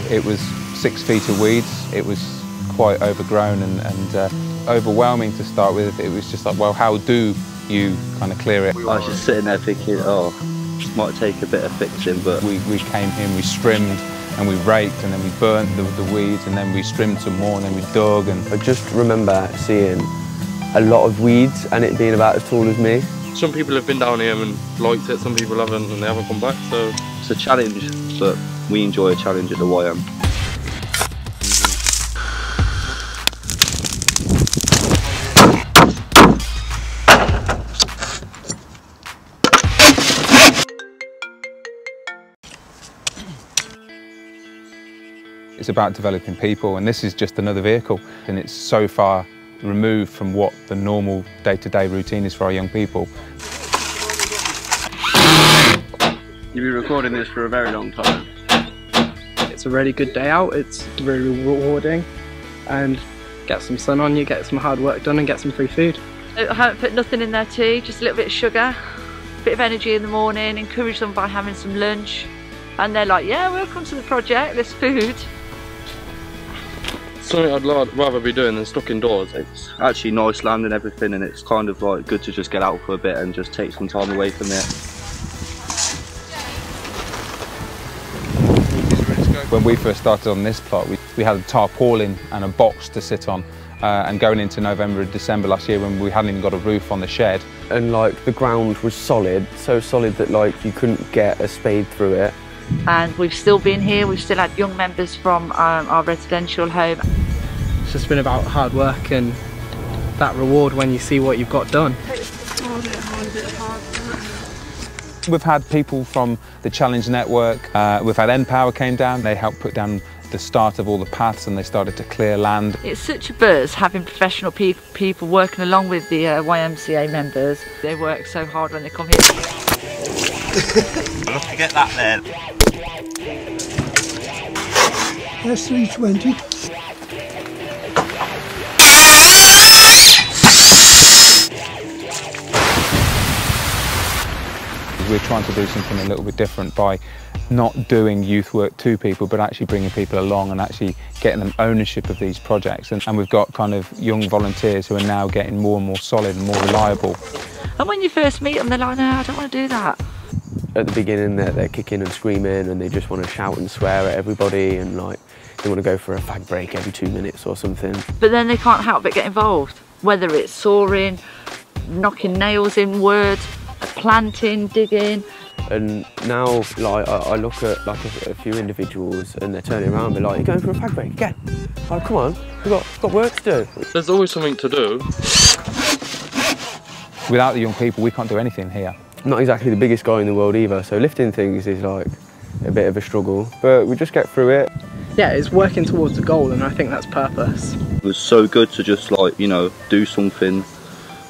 It was 6 feet of weeds. It was quite overgrown and overwhelming to start with. It was just like, well, how do you kind of clear it? I was just sitting there thinking, oh, this might take a bit of fixing, but... We came here and we strimmed and we raked and then we burnt the weeds and then we strimmed some more and then we dug. And I just remember seeing a lot of weeds and it being about as tall as me. Some people have been down here and liked it, some people haven't and they haven't come back, so... It's a challenge, but we enjoy a challenge at the YM. It's about developing people, and this is just another vehicle, and it's so far removed from what the normal day-to-day routine is for our young people. You'll be recording this for a very long time. It's a really good day out, it's really rewarding, and get some sun on you, get some hard work done and get some free food. I haven't put nothing in their tea, just a little bit of sugar, a bit of energy in the morning, encourage them by having some lunch, and they're like, yeah, welcome to the project, there's food. Something I'd rather be doing than stuck indoors. It's actually nice land and everything, and it's kind of like good to just get out for a bit and just take some time away from it. When we first started on this plot, we had a tarpaulin and a box to sit on, and going into November and December last year when we hadn't even got a roof on the shed. And like the ground was solid, so solid that like you couldn't get a spade through it. And we've still been here, we've still had young members from our residential home. It's just been about hard work and that reward when you see what you've got done. We've had people from the Challenge Network, we've had N-Power came down, they helped put down the start of all the paths and they started to clear land. It's such a buzz having professional people working along with the YMCA members. They work so hard when they come here. I'll have to get that there. That's 320. We're trying to do something a little bit different by not doing youth work to people, but actually bringing people along and actually getting them ownership of these projects. And we've got kind of young volunteers who are now getting more and more solid and more reliable. And when you first meet them, they're like, no, I don't want to do that. At the beginning they're kicking and screaming and they just want to shout and swear at everybody and like they want to go for a fag break every 2 minutes or something. But then they can't help but get involved, whether it's sawing, knocking nails in wood, planting, digging. And now like I look at like a few individuals and they're turning around and be like, you're going for a fag break again? Oh, come on, we've got work to do. There's always something to do. Without the young people, we can't do anything here. I'm not exactly the biggest guy in the world either, so lifting things is like a bit of a struggle, but we just get through it. Yeah, it's working towards a goal and I think that's purpose. It was so good to just like, you know, do something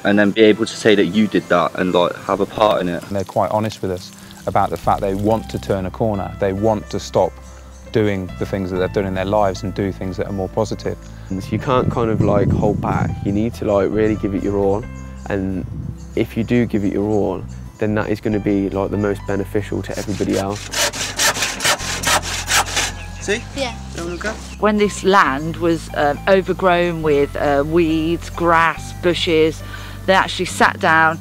and then be able to say that you did that and like have a part in it. And they're quite honest with us about the fact they want to turn a corner. They want to stop doing the things that they've done in their lives and do things that are more positive. So you can't kind of like hold back. You need to like really give it your all, and if you do give it your all, then that is going to be like the most beneficial to everybody else. See? Yeah. When this land was overgrown with weeds, grass, bushes, they actually sat down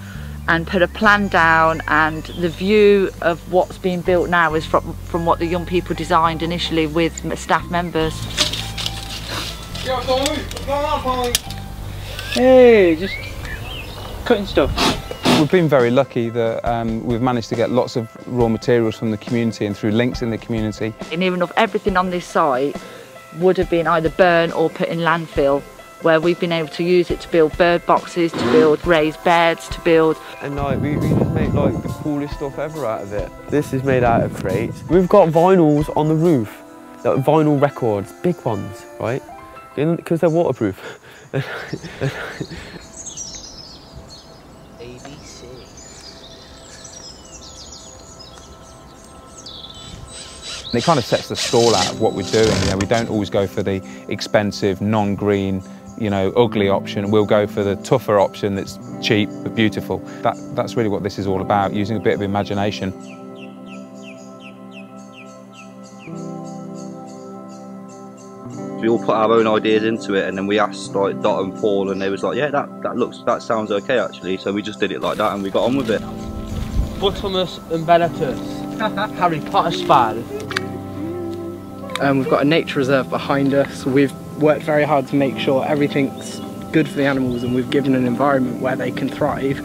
and put a plan down, and the view of what's being built now is from what the young people designed initially with staff members. Hey, just cutting stuff. We've been very lucky that we've managed to get lots of raw materials from the community and through links in the community. And even if everything on this site would have been either burnt or put in landfill, where we've been able to use it to build bird boxes, to build raised beds, to build... And like we just make like the coolest stuff ever out of it. This is made out of crates. We've got vinyls on the roof, like vinyl records, big ones, right? Because they're waterproof. It kind of sets the stall out of what we're doing. You know, we don't always go for the expensive, non-green, you know, ugly option. We'll go for the tougher option that's cheap but beautiful. That's really what this is all about, using a bit of imagination. We all put our own ideas into it, and then we asked like Dot and Paul, and they was like, yeah, that sounds okay actually. So we just did it like that, and we got on with it. Buttermus and Bellatus, Harry Potter spell. We've got a nature reserve behind us. We've worked very hard to make sure everything's good for the animals, and we've given an environment where they can thrive.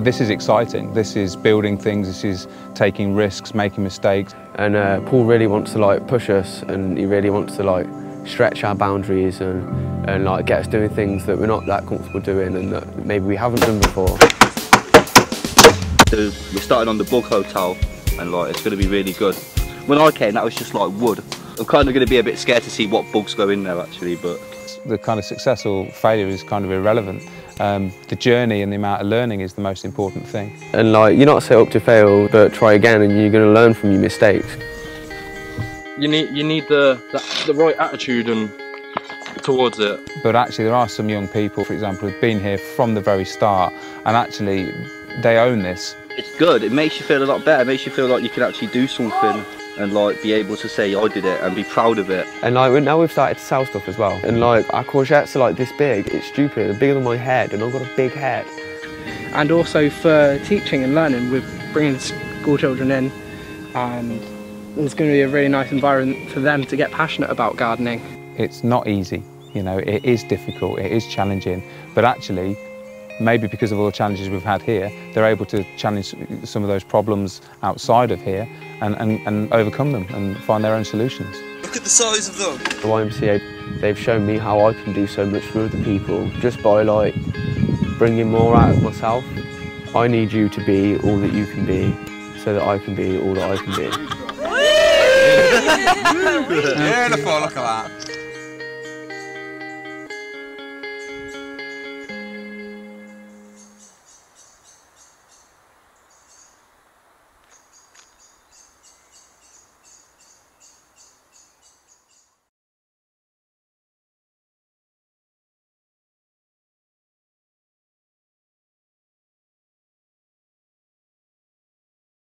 This is exciting. This is building things. This is taking risks, making mistakes. And Paul really wants to like push us, and he really wants to like stretch our boundaries and like get us doing things that we're not that comfortable doing and that maybe we haven't done before. So we're starting on the bug hotel, and like it's going to be really good. When I came, that was just like wood. I'm kind of going to be a bit scared to see what bugs go in there actually, but the kind of success or failure is kind of irrelevant. The journey and the amount of learning is the most important thing. And like, you're not set up to fail, but try again, and you're going to learn from your mistakes. You need the right attitude and towards it. But actually there are some young people, for example, who've been here from the very start, and actually they own this. it's good. It makes you feel a lot better. It makes you feel like you can actually do something and like be able to say I did it and be proud of it. And like now we've started to sell stuff as well. And like our courgettes are like this big. It's stupid. They're bigger than my head, and I've got a big head. And also for teaching and learning, we're bringing school children in, and it's going to be a really nice environment for them to get passionate about gardening. It's not easy, you know, it is difficult, it is challenging, but actually, maybe because of all the challenges we've had here, they're able to challenge some of those problems outside of here and overcome them and find their own solutions. Look at the size of them. The YMCA, they've shown me how I can do so much for other people just by like bringing more out of myself. I need you to be all that you can be so that I can be all that I can be. Beautiful, look at that.